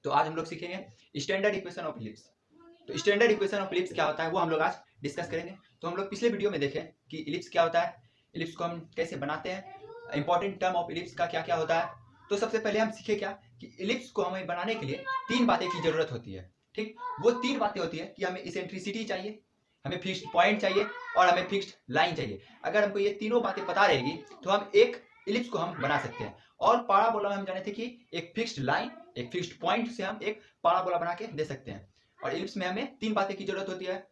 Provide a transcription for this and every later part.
तो आज हम लोग सीखेंगे स्टैंडर्ड इक्वेशन ऑफ इलिप्स। तो स्टैंडर्ड इक्वेशन ऑफ इलिप्स क्या होता है वो हम लोग आज डिस्कस करेंगे। तो हम लोग पिछले वीडियो में देखें कि इलिप्स क्या होता है, इलिप्स को हम कैसे बनाते हैं, इंपॉर्टेंट टर्म ऑफ इलिप्स का क्या क्या होता है। तो सबसे पहले हम सीखे क्या कि इलिप्स को हमें बनाने के लिए तीन बातें की जरूरत होती है। ठीक, वो तीन बातें होती है कि हमें इसेंट्रिसिटी चाहिए, हमें फिक्स्ड पॉइंट चाहिए और हमें फिक्स्ड लाइन चाहिए। अगर हमको ये तीनों बातें पता रहेगी तो हम एक इलिप्स को हम बना सकते हैं। और पाराबोला में हम जाने थे कि एक फिक्स्ड लाइन, एक फिक्स्ड पॉइंट से हम एक पाराबोला बना के दे सकते हैं। और इलिप्स में हमें तीन बातें की जरूरत होती है,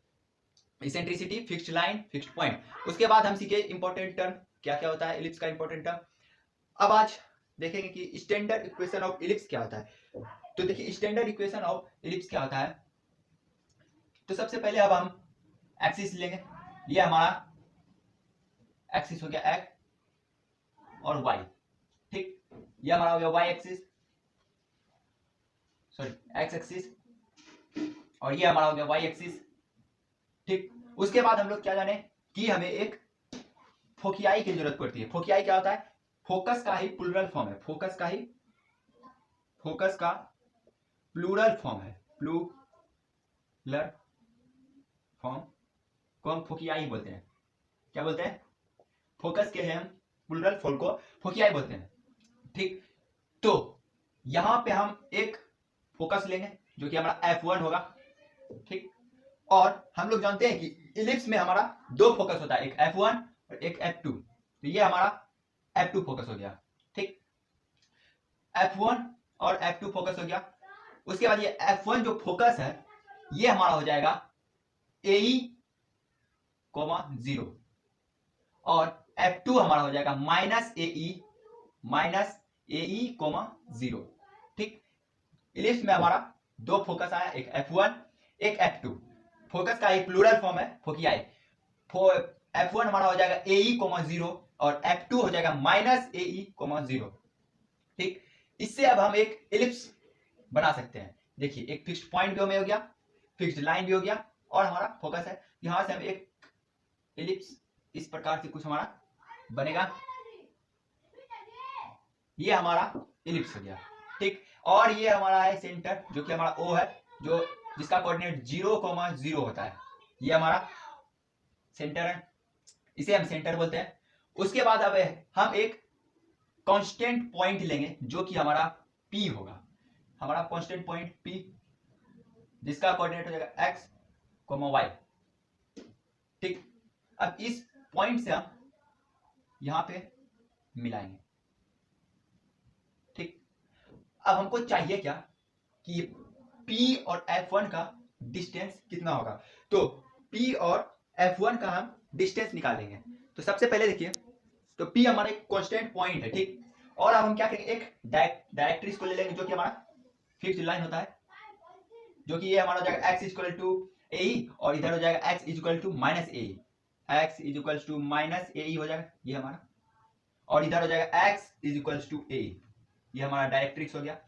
eccentricity, fixed line, fixed point. उसके बाद हम सीखे इंपॉर्टेंट टर्म क्या क्या होता है इलिप्स का इंपॉर्टेंट टर्म। अब आज देखेंगे कि स्टैंडर्ड इक्वेशन ऑफ इलिप्स क्या होता है। तो देखिए स्टैंडर्ड इक्वेशन ऑफ इलिप्स क्या होता है। तो सबसे पहले अब हम एक्सिस लेंगे, ये हमारा एक्सिस हो गया एक्स और वाई। ठीक, ये हमारा हो गया Y axis, sorry X axis, और ये हमारा हो गया वाई एक्सिस। ठीक, उसके बाद हम लोग क्या जाने कि हमें एक फोकियाई की जरूरत पड़ती है। फोकियाई क्या होता है, फोकस का ही प्लूरल फॉर्म है, फोकस का प्लूरल फॉर्म है, प्लूरल फॉर्म को हम फोकियाई बोलते हैं। क्या बोलते हैं, फोकस के हम प्लूरल फॉर्म को फोकियाई बोलते हैं। ठीक, तो यहां पे हम एक फोकस लेंगे जो कि हमारा F1 होगा। ठीक, और हम लोग जानते हैं कि इलिप्स में हमारा दो फोकस होता है, एक F1 और एक F2। तो ये हमारा F2 फोकस हो गया। ठीक, F1 और F2 फोकस हो गया। उसके बाद ये F1 जो फोकस है ये हमारा हो जाएगा AE, 0 और F2 हमारा हो जाएगा -AE, 0। ठीक, इलिप्स में हमारा दो फोकस आया, एक F1 एक F2। फोकस का एक प्लूरल फॉर्म है फोकियाई। F1 हमारा हो जाएगा AE, 0 और F2 हो जाएगा -AE, 0। ठीक, इससे अब हम एक इलिप्स बना सकते हैं। देखिए एक फिक्स्ड पॉइंट भी हमें हो गया, फिक्स्ड लाइन भी हो गया और हमारा फोकस है। यहां से हम एक इलिप्स इस प्रकार से कुछ हमारा बनेगा, ये हमारा इलिप्स हो गया। ठीक, और ये हमारा है सेंटर जो कि हमारा O है, जो जिसका कोऑर्डिनेट 0, 0 होता है, ये हमारा सेंटर है, इसे हम सेंटर बोलते हैं। उसके बाद अब हम एक कांस्टेंट पॉइंट लेंगे जो कि हमारा P होगा, हमारा कांस्टेंट पॉइंट P जिसका कोऑर्डिनेट हो जाएगा x, y। ठीक, अब इस पॉइंट से हम यहां पे मिलाएंगे। ठीक, अब हमको चाहिए क्या कि P और F1 का डिस्टेंस कितना होगा। तो P और F1 का हम डिस्टेंस निकालेंगे। तो सबसे पहले देखिए, तो P हमारा एक कांस्टेंट पॉइंट है। ठीक, और अब हम क्या करेंगे, एक डायरेक्ट्रिक्स को ले लेंगे जो कि हमारा फिक्स्ड लाइन होता है, जो कि ये हमारा हो जाएगा x इक्वल टू AE और इधर हो जाएगा x equal to -AE, x equal to -AE हो जाएगा ये हमारा, और इधर हो जाएगा x इक्वल टू AE, ये हमारा डायरेक्ट्रिक्स हो गया।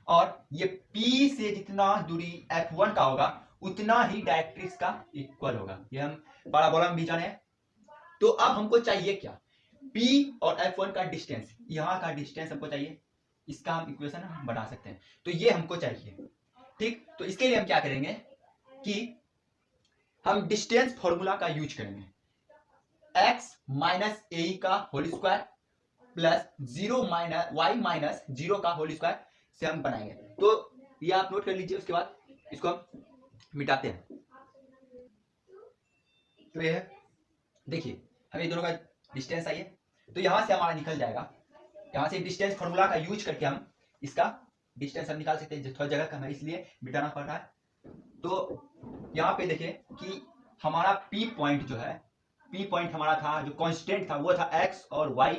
और ये P से जितना दूरी F1 का होगा उतना ही डायरेक्ट्रिक्स का इक्वल होगा, ये हम पाराबोला में भी जाने हैं। तो अब हमको चाहिए क्या, P और F1 का डिस्टेंस, यहाँ का डिस्टेंस हमको चाहिए, इसका हम इक्वेशन बना सकते हैं। तो ये हमको चाहिए। ठीक, तो इसके लिए हम क्या करेंगे कि हम डिस्टेंस फॉर्मूला का यूज करेंगे, x माइनस AE का whole square plus 0 y minus 0 का होल स्क्वायर से हम बनाएंगे। तो ये आप नोट कर लीजिए, उसके बाद इसको हम मिटाते हैं। तो ये है, देखिए हमें दोनों का डिस्टेंस चाहिए, तो यहां से हमारा निकल जाएगा, यहां से डिस्टेंस फॉर्मूला का यूज करके हम इसका डिस्टेंस हम निकाल सकते हैं। थोड़ा जगह कम है इसलिए मिटाना पड़ रहा है। तो यहाँ पे देखिए कि हमारा P पॉइंट जो है, P पॉइंट हमारा था जो कांस्टेंट था वो था x और y,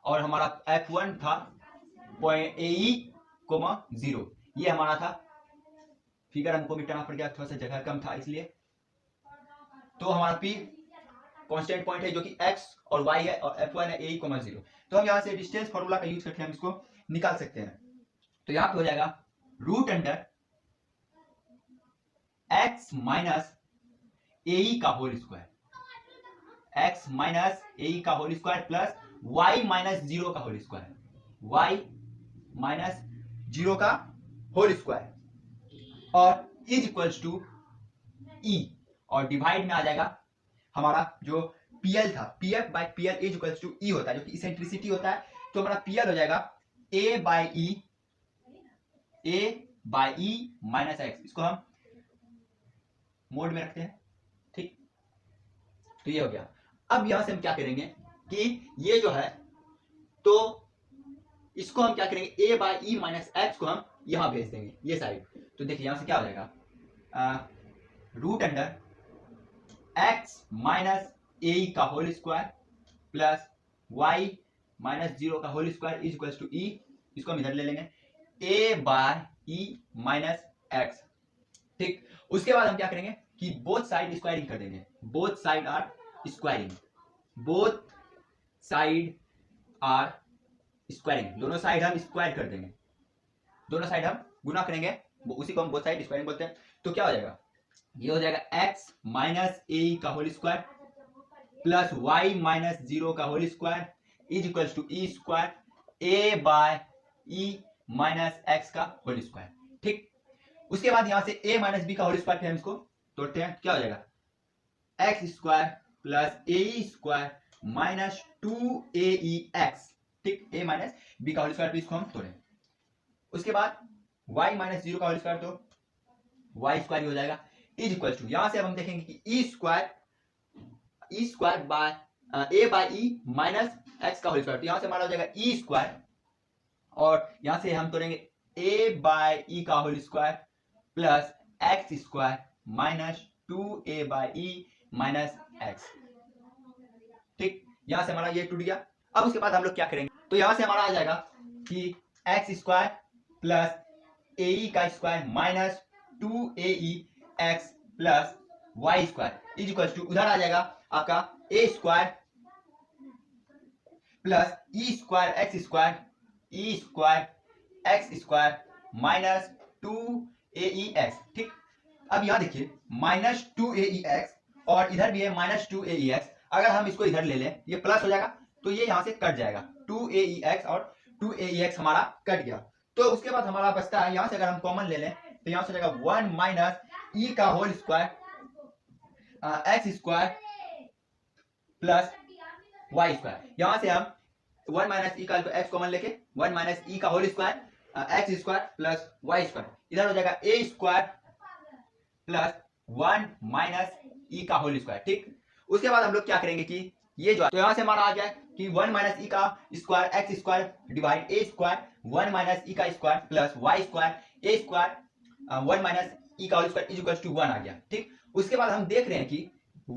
और हमारा F1 था AE, 0, ये हमारा था। फिगर हमको मिटाना पड़ गया, थोड़ा सा जगह कम था इसलिए। तो हमारा P कांस्टेंट पॉइंट है जो कि x और y है, और F1 है AE, 0। तो हम यहाँ से डिस्टेंस फॉर्मूला का यूज करके हम इसको निकाल सकते हैं। तो यहाँ पे हो जाएगा root under x minus AE का whole square, x minus AE का whole square plus y minus 0 का होल स्क्वायर, y माइनस 0 का होल स्क्वायर। और इज इक्वल्स टू ई, और डिवाइड में आ जाएगा हमारा जो पीएल था, PF by PL is equals to e होता है, जो कि इसेंट्रिसिटी होता है। तो हमारा पीएल हो जाएगा ए बाई ई माइनस एक्स, इसको हम मोड में रखते हैं, ठीक। तो ये हो गया। अब यहां से हम क्या करेंगे कि ये जो है, तो इसको हम क्या करेंगे, ए बाई ई माइनस एक्स को हम यहां भेज देंगे ये साइड। तो देखिए यहां से क्या हो जाएगा, रूट अंडर एक्स माइनस ए का whole square plus Y minus 0 का whole square is equal to e, इसको हम इधर ले लेंगे, a by E minus x, ठीक। उसके बाद हम क्या करेंगे कि बोथ साइड स्क्वायरिंग कर देंगे, both side are squaring, both side are squaring, दोनों साइड हम स्क्वायर कर देंगे, दोनों साइड हम गुना करेंगे, उसी को हम बोथ साइड स्क्वायरिंग बोलते हैं। तो क्या हो जाएगा, ये हो जाएगा एक्स माइनस ए का whole square plus Y minus 0 का whole square is equal to E square A by E minus x का होल स्क्वायर, ठीक। उसके बाद यहां से a माइनस बी का होल स्क्वायर हम इसको तोड़ते हैं, क्या हो जाएगा x square plus A square minus 2ae x, ठीक। a माइनस बी का होल स्क्वायर, इसको हम तोड़ें। उसके बाद y माइनस 0 का होल स्क्वायर, तो y स्क्वायर हो जाएगा इज इक्वल टू, यहां से अब हम देखेंगे कि e square by a by E minus x का होल स्क्वायर, तो यहां से हमारा हो जाएगा ई स्क्वायर, और यहां से हम तोड़ेंगे ए बाय ई का whole square plus x square minus 2a by E minus x, ठीक। यहां से हमारा ये टूट गया। अब उसके बाद हम लोग क्या करेंगे, तो यहां से हमारा आ जाएगा कि एक्स स्क्वायर प्लस ए का square minus 2ae x plus Y square is equal to, उधर आ जाएगा आपका a square plus e square x square minus 2ae x, ठीक। अब यहां देखिए माइनस 2ae एक्स, और इधर भी है माइनस 2ae एक्स, अगर हम इसको इधर ले लें ये प्लस हो जाएगा, तो ये यहां से कट जाएगा, 2ae एक्स और 2ae एक्स हमारा कट गया। तो उसके बाद हमारा बचता है, यहां से अगर हम कॉमन ले लें तो यहां से हो जाएगा 1 माइनस ई का whole square x square plus Y square, यहां से हम 1 माइनस ई का एक्स कॉमन लेके 1 माइनस ई का whole square x square plus Y square, इधर हो जाएगा ए स्क्वायर प्लस 1 माइनस ई का होल स्क्वायर, ठीक। उसके बाद हम लोग क्या करेंगे कि ये जो है, तो यहां से हमारा आ जाए कि 1 माइनस ई का square x square divide A square 1 minus ई का square plus Y square A square 1 minus ई का whole square is equal to 1 आ गया, ठीक। उसके बाद हम देख रहे हैं कि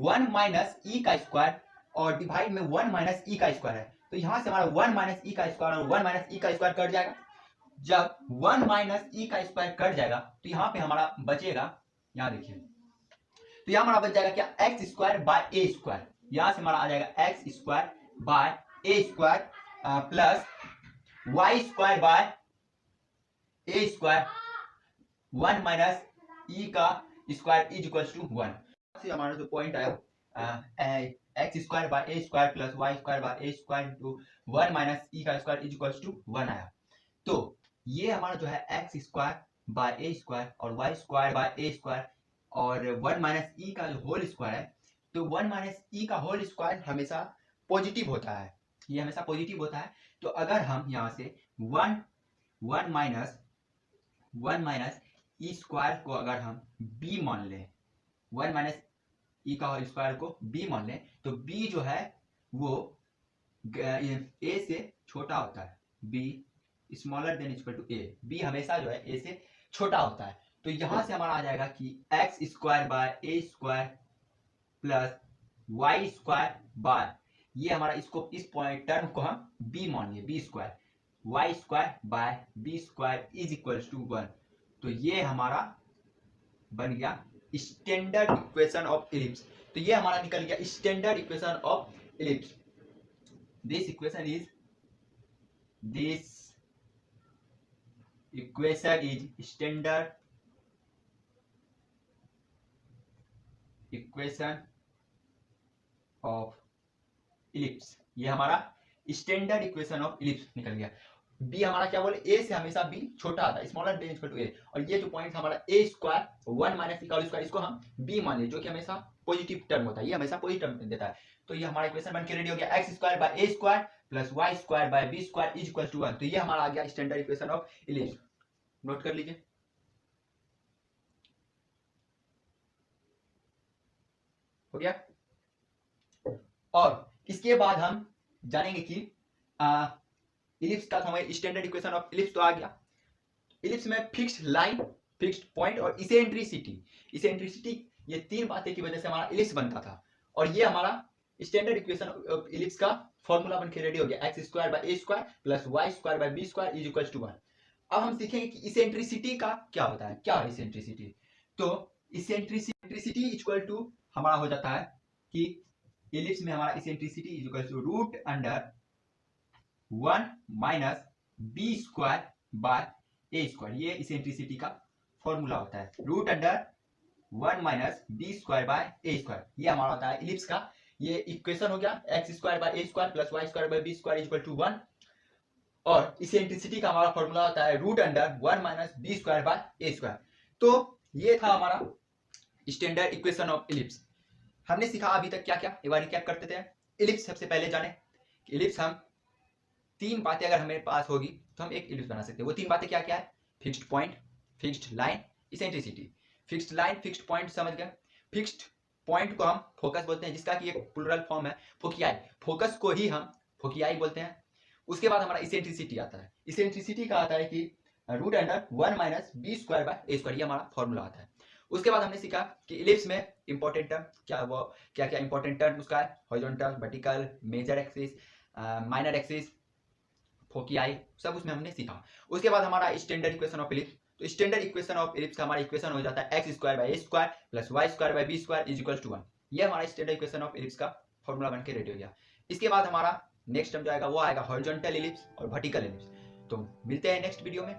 1 माइनस ई का स्क्वायर और डिवाइड में 1 माइनस ई का स्क्वायर है, तो यहां से हमारा 1 माइनस ई का स्क्वायर और 1 माइनस ई का स्क्वायर कट जाएगा। जब 1 माइनस ई का स्क्वायर कट जाएगा तो यहाँ पे हमारा बचेगा, यहाँ देखिए, तो यहाँ हमारा बच जाएगा क्या, x square by A square, यहां से हमारा आ जाएगा x square by A square plus Y square by A square 1 minus ई का स्क्वायर इज इक्वल टू 1। हमारा जो पॉइंट आया x square by A square plus Y square by A square into 1 minus ई का स्क्वायर इज इक्वल टू 1 आया। तो ये हमारा जो है x square by A square और y square by A square और 1 माइनस ई का जो होल स्क्वायर है, तो 1 माइनस ई का होल स्क्वायर हमेशा पॉजिटिव होता है, ये हमेशा पॉजिटिव होता है। तो अगर हम यहाँ से 1 माइनस ई स्क्वायर को अगर हम b मान लें, 1 माइनस ई का होल स्क्वायर को b मान लें, तो b जो है वो a से छोटा होता है, b smaller than equal to a, b हमेशा जो है a से छोटा होता है। तो यहां से हमारा आ जाएगा कि X square by A square plus Y square by, ये हमारा इसको इस पॉइंट टर्म को हम b मान लिए, b square Y square by B square is equal to 1। तो ये हमारा बन गया स्टैंडर्ड इक्वेशन ऑफ इलिप्स। तो ये हमारा निकल गया standard equation of ellipse. This equation is standard equation of ellipse, ये हमारा स्टैंडर्ड इक्वेशन ऑफ इलिप्स निकल गया। बी हमारा क्या बोले, ए से हमेशा बी छोटा आता है, स्मॉलर देन इक्वल टू ए, और ये जो पॉइंट हमारा ए स्क्वायर 1 माइनस सी का होल स्क्वायर, इसको हम बी मान लें, जो कि हमेशा पॉजिटिव टर्म होता है, ये हमेशा पॉजिटिव टर्म देता है। तो ये हमारा इक्वेशन बन के रेडी हो गया, X square by A square plus Y square by B square is equal to 1। तो ये हमारा आ गया standard equation of ellipse. Note कर लीजिए। हो गया। और इसके बाद हम जानेंगे कि इलिप्स का हमें स्टैंडर्ड इक्वेशन ऑफ इलिप्स तो आ गया। इलिप्स में फिक्स्ड लाइन, फिक्स्ड पॉइंट और इसेंट्रिसिटी, ये तीन बातें की वजह से हमारा इलिप्स बनता था। और ये हमारा स्टैंडर्ड इक्वेशन ऑफ इलिप्स का फॉर्मूला बन के रेडी हो गया, X square by A square plus Y square by B square is equal to 1। अब हम सीखेंगे कि इसेंट्रिसिटी का क्या होता है, क्या है इसेंट्रिसिटी। तो इसेंट्रिसिटी इक्वल टू हमारा हो जाता है कि इलिप्स में हमारा eccentricity is equal to root under 1 minus B square by A square, ये इसेंट्रिसिटी का फॉर्मूला होता है, root under 1 minus B square by A square, ये हमारा होता है इलिप्स का। ये इक्वेशन हो गया, X square by A square plus Y square by B square is equal to 1। और इसेंट्रिसिटी का हमारा फॉर्मूला होता है root under 1 minus B square by A square. तो ये था हमारा स्टैंडर्ड इक्वेशन ऑफ इलिप्स। हमने सीखा अभी तक क्या क्या, एक बार रिकैप करते थे। इलिप्स सबसे पहले जाने, इलिप्स हम तीन बातें अगर हमारे पास होगी तो हम एक इलिप्स बना सकते हैं। वो तीन बातें क्या क्या है, fixed point, fixed line, eccentricity. Fixed line, fixed point समझ गए। फिक्स्ड पॉइंट को हम फोकस बोलते हैं, जिसका कि एक प्लूरल फॉर्म है फोकियाई, फोकस को ही हम फोकियाई बोलते हैं। उसके बाद हमारा इसेंट्रिसिटी आता है, इसेंट्रिसिटी का आता है कि root under 1 minus B square by A square, ये हमारा फॉर्मूला आता है। उसके बाद हमने सीखा कि इलिप्स में इंपॉर्टेंट टर्म क्या, वो क्या क्या इंपॉर्टेंट टर्म उसका है, horizontal, vertical, major axis, minor axis, foci, सब उसमें हमने सीखा। उसके बाद हमारा स्टैंडर्ड इक्वेशन ऑफ इलिप्स। तो स्टैंडर्ड इक्वेशन ऑफ इलिप्स का हमारा इक्वेशन हो जाता है x square by A square plus Y square by B square is equal to 1। ये हमारा स्टैंडर्ड इक्वेशन ऑफ इलिप्स का फॉर्मूला बन के रेडी हो गया। इसके बाद हमारा नेक्स्ट टर्म जो आएगा वो आएगा हॉरिजॉन्टल इलिप्स और वर्टिकल इलिप्स। तो मिलते हैं नेक्स्ट वीडियो में।